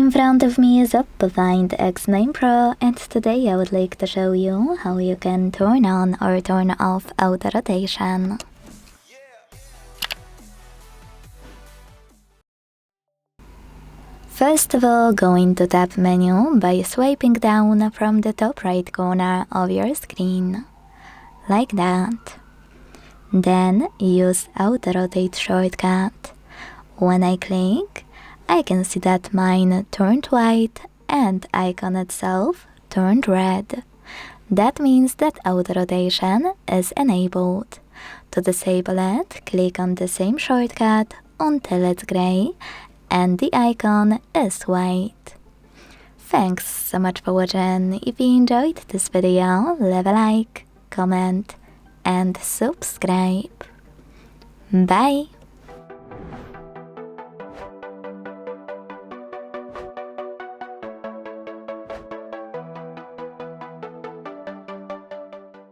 In front of me is OPPO Find X9 Pro, and today I would like to show you how you can turn on or turn off auto rotation. First of all, go into Tab menu by swiping down from the top right corner of your screen, like that. Then use Auto Rotate shortcut. When I click, I can see that mine turned white and icon itself turned red. That means that auto rotation is enabled. To disable it, click on the same shortcut until it's gray and the icon is white. Thanks so much for watching. If you enjoyed this video, leave a like, comment and subscribe. Bye!